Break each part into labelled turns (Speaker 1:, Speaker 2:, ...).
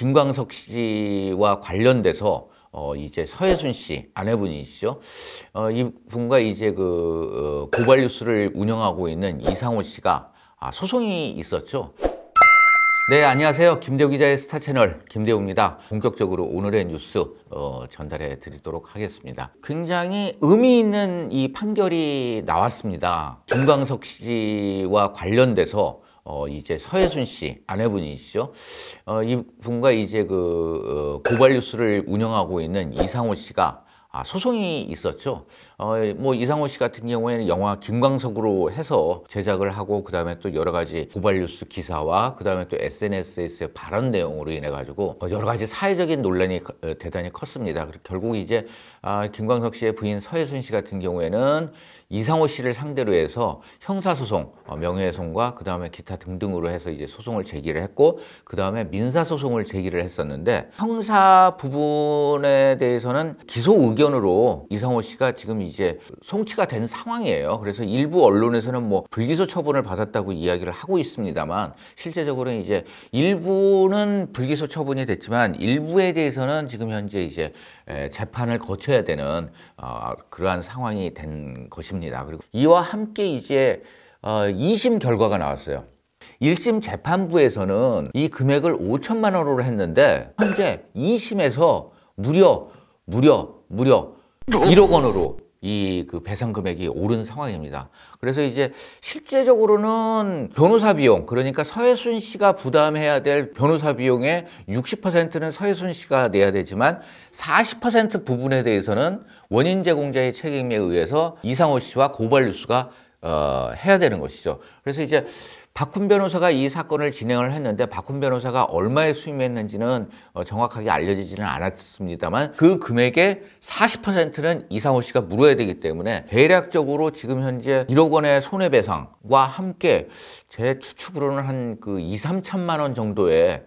Speaker 1: 김광석 씨와 관련돼서 이제 서혜순 씨 아내분이시죠. 이분과 이제 고발 뉴스를 운영하고 있는 이상호 씨가 소송이 있었죠. 네, 안녕하세요. 김대우 기자의 스타 채널 김대우입니다. 본격적으로 오늘의 뉴스 전달해 드리도록 하겠습니다. 굉장히 의미 있는 이 판결이 나왔습니다. 김광석 씨와 관련돼서 이제 서혜순 씨 아내분이시죠. 이분과 이제 고발 뉴스를 운영하고 있는 이상호 씨가 소송이 있었죠. 뭐 이상호 씨 같은 경우에는 영화 김광석으로 해서 제작을 하고 그다음에 또 여러 가지 고발 뉴스 기사와 그다음에 또 SNS에서의 발언 내용으로 인해 가지고 여러 가지 사회적인 논란이 대단히 컸습니다. 결국 이제 김광석 씨의 부인 서혜순 씨 같은 경우에는 이상호 씨를 상대로 해서 형사소송, 명예훼손과 그 다음에 기타 등등으로 해서 이제 소송을 제기를 했고, 그 다음에 민사소송을 제기를 했었는데, 형사 부분에 대해서는 기소 의견으로 이상호 씨가 지금 이제 송치가 된 상황이에요. 그래서 일부 언론에서는 뭐 불기소 처분을 받았다고 이야기를 하고 있습니다만, 실제적으로는 이제 일부는 불기소 처분이 됐지만, 일부에 대해서는 지금 현재 이제 재판을 거쳐야 되는 그러한 상황이 된 것입니다. 그리고 이와 함께 이제 2심 결과가 나왔어요. 1심 재판부에서는 이 금액을 5천만 원으로 했는데 현재 2심에서 무려 1억 원으로 이 배상 금액이 오른 상황입니다. 그래서 이제 실제적으로는 변호사 비용, 그러니까 서혜순 씨가 부담해야 될 변호사 비용의 60%는 서혜순 씨가 내야 되지만 40% 부분에 대해서는 원인 제공자의 책임에 의해서 이상호 씨와 고발 뉴스가 해야 되는 것이죠. 그래서 이제 박훈 변호사가 이 사건을 진행을 했는데 박훈 변호사가 얼마에 수임했는지는 정확하게 알려지지는 않았습니다만 그 금액의 40%는 이상호 씨가 물어야 되기 때문에 대략적으로 지금 현재 1억 원의 손해배상과 함께 제 추측으로는 한 2, 3천만 원 정도의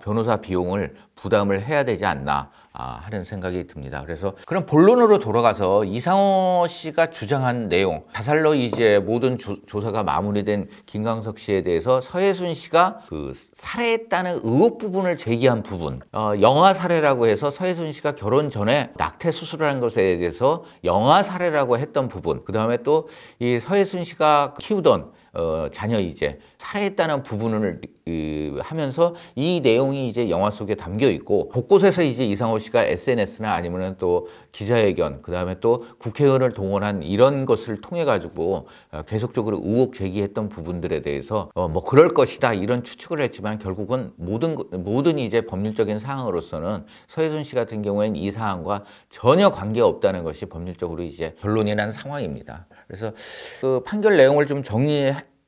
Speaker 1: 변호사 비용을 부담을 해야 되지 않나 하는 생각이 듭니다. 그래서 그럼 본론으로 돌아가서 이상호 씨가 주장한 내용, 자살로 이제 모든 조사가 마무리된 김광석 씨에 대해서 서혜순 씨가 살해했다는 의혹 부분을 제기한 부분, 영아 살해라고 해서 서혜순 씨가 결혼 전에 낙태 수술을 한 것에 대해서 영아 살해라고 했던 부분, 그 다음에 또 이 서혜순 씨가 키우던 자녀 이제 살해했다는 부분을 하면서 이 내용이 이제 영화 속에 담겨 있고 곳곳에서 이제 이상호 씨가 SNS나 아니면은 또 기자회견, 그 다음에 또 국회의원을 동원한 이런 것을 통해 가지고 계속적으로 의혹 제기했던 부분들에 대해서 뭐 그럴 것이다 이런 추측을 했지만 결국은 모든 이제 법률적인 사항으로서는 서혜순 씨 같은 경우에는 이 사항과 전혀 관계 없다는 것이 법률적으로 이제 결론이 난 상황입니다. 그래서 판결 내용을 좀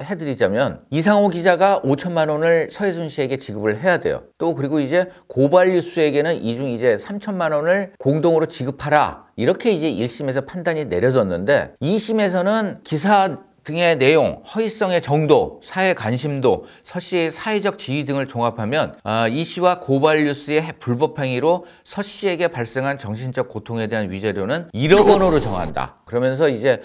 Speaker 1: 해드리자면 이상호 기자가 5천만 원을 서혜순 씨에게 지급을 해야 돼요. 또 그리고 이제 고발 뉴스에게는 이중 이제 3천만 원을 공동으로 지급하라 이렇게 이제 1심에서 판단이 내려졌는데 2심에서는 기사 등의 내용, 허위성의 정도, 사회 관심도, 서 씨의 사회적 지위 등을 종합하면 이 씨와 고발 뉴스의 불법 행위로 서 씨에게 발생한 정신적 고통에 대한 위자료는 1억 원으로 정한다. 그러면서 이제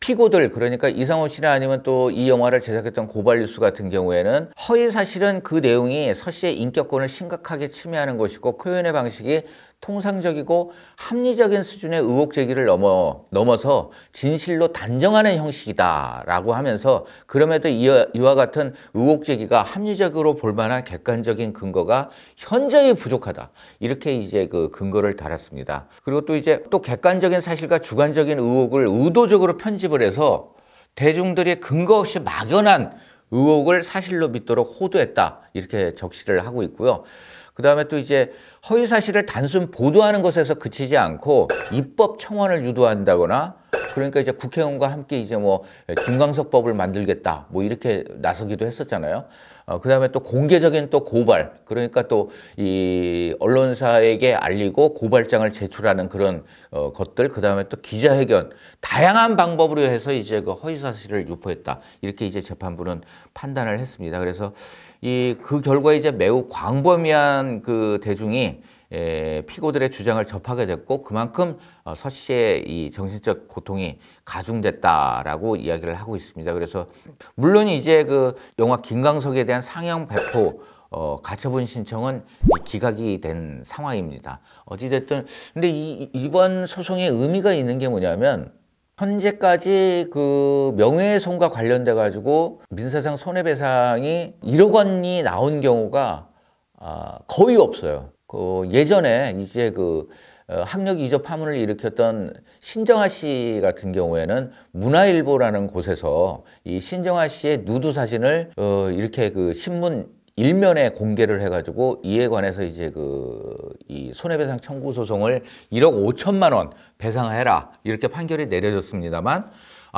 Speaker 1: 피고들, 그러니까 이상호 씨나 아니면 또 이 영화를 제작했던 고발 뉴스 같은 경우에는 허위 사실은 그 내용이 서 씨의 인격권을 심각하게 침해하는 것이고 표현의 방식이 통상적이고 합리적인 수준의 의혹 제기를 넘어서 진실로 단정하는 형식이다라고 하면서 그럼에도 이와 같은 의혹 제기가 합리적으로 볼 만한 객관적인 근거가 현저히 부족하다. 이렇게 이제 근거를 달았습니다. 그리고 또 이제 또 객관적인 사실과 주관적인 의혹을 의도적으로 편집을 해서 대중들이 근거 없이 막연한 의혹을 사실로 믿도록 호도했다. 이렇게 적시를 하고 있고요. 그 다음에 또 이제 허위 사실을 단순 보도하는 것에서 그치지 않고 입법 청원을 유도한다거나 그러니까 이제 국회의원과 함께 이제 뭐 김광석법을 만들겠다 뭐 이렇게 나서기도 했었잖아요. 그 다음에 또 공개적인 또 고발, 그러니까 또 이 언론사에게 알리고 고발장을 제출하는 그런 것들, 그 다음에 또 기자회견, 다양한 방법으로 해서 이제 허위 사실을 유포했다. 이렇게 이제 재판부는 판단을 했습니다. 그래서 그 결과에 이제 매우 광범위한 대중이 피고들의 주장을 접하게 됐고 그만큼 서 씨의 이 정신적 고통이 가중됐다라고 이야기를 하고 있습니다. 그래서 물론 이제 영화 김광석에 대한 상영 배포 가처분 신청은 기각이 된 상황입니다. 어찌됐든 근데 이번 소송의 의미가 있는 게 뭐냐면 현재까지 그 명예훼손과 관련돼 가지고 민사상 손해배상이 1억 원이 나온 경우가 거의 없어요. 그 예전에 이제 그 학력 이조 파문을 일으켰던 신정아 씨 같은 경우에는 문화일보라는 곳에서 이 신정아 씨의 누드 사진을 이렇게 그 신문 일면에 공개를 해가지고 이에 관해서 이제 이 손해배상 청구 소송을 1억 5천만 원 배상해라 이렇게 판결이 내려졌습니다만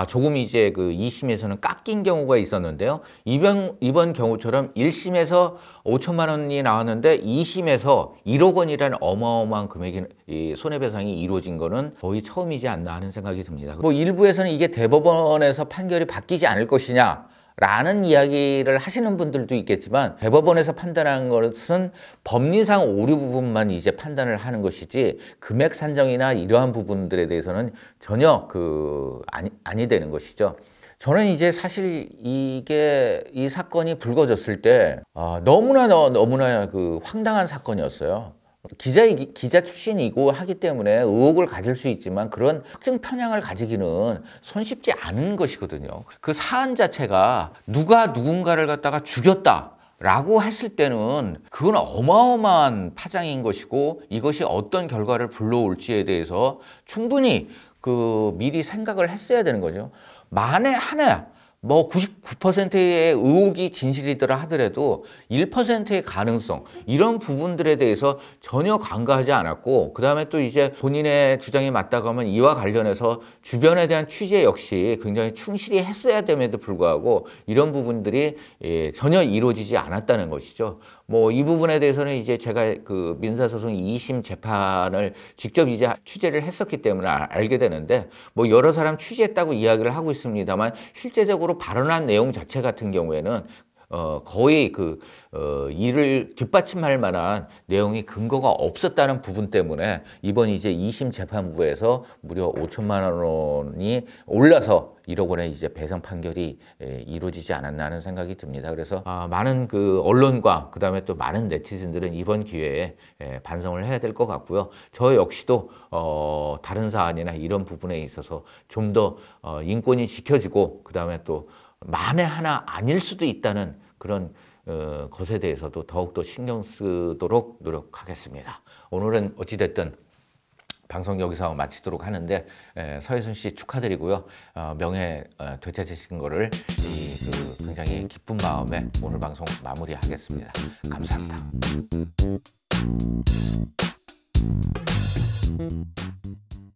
Speaker 1: 조금 이제 그 2심에서는 깎인 경우가 있었는데요. 이번 경우처럼 1심에서 5천만 원이 나왔는데 2심에서 1억 원이라는 어마어마한 금액이 이 손해배상이 이루어진 거는 거의 처음이지 않나 하는 생각이 듭니다. 뭐 일부에서는 이게 대법원에서 판결이 바뀌지 않을 것이냐 라는 이야기를 하시는 분들도 있겠지만 대법원에서 판단한 것은 법리상 오류 부분만 이제 판단을 하는 것이지 금액 산정이나 이러한 부분들에 대해서는 전혀 아니 되는 것이죠. 저는 이제 사실 이 사건이 불거졌을 때 너무나 그 황당한 사건이었어요. 기자 출신이고 하기 때문에 의혹을 가질 수 있지만 그런 특정 편향을 가지기는 손쉽지 않은 것이거든요. 그 사안 자체가 누가 누군가를 갖다가 죽였다라고 했을 때는 그건 어마어마한 파장인 것이고 이것이 어떤 결과를 불러올지에 대해서 충분히 미리 생각을 했어야 되는 거죠. 만에 하나 뭐 99%의 의혹이 진실이더라 하더라도 1%의 가능성 이런 부분들에 대해서 전혀 간과하지 않았고 그 다음에 또 이제 본인의 주장이 맞다고 하면 이와 관련해서 주변에 대한 취재 역시 굉장히 충실히 했어야 됨에도 불구하고 이런 부분들이 전혀 이루어지지 않았다는 것이죠. 뭐 이 부분에 대해서는 이제 제가 그 민사소송 2심 재판을 직접 이제 취재를 했었기 때문에 알게 되는데 뭐 여러 사람 취재했다고 이야기를 하고 있습니다만 실제적으로 발언한 내용 자체 같은 경우에는 거의 이를 뒷받침할 만한 내용이 근거가 없었다는 부분 때문에 이번 이제 2심 재판부에서 무려 5천만 원이 올라서 1억 원의 이제 배상 판결이 이루어지지 않았나 하는 생각이 듭니다. 그래서 많은 그 언론과 그다음에 또 많은 네티즌들은 이번 기회에 반성을 해야 될 것 같고요. 저 역시도 다른 사안이나 이런 부분에 있어서 좀 더 인권이 지켜지고 그다음에 또 만에 하나 아닐 수도 있다는 그런 것에 대해서도 더욱더 신경 쓰도록 노력하겠습니다. 오늘은 어찌됐든 방송 여기서 마치도록 하는데 서혜순 씨 축하드리고요. 명예 되찾으신 거를 굉장히 기쁜 마음에 오늘 방송 마무리하겠습니다. 감사합니다.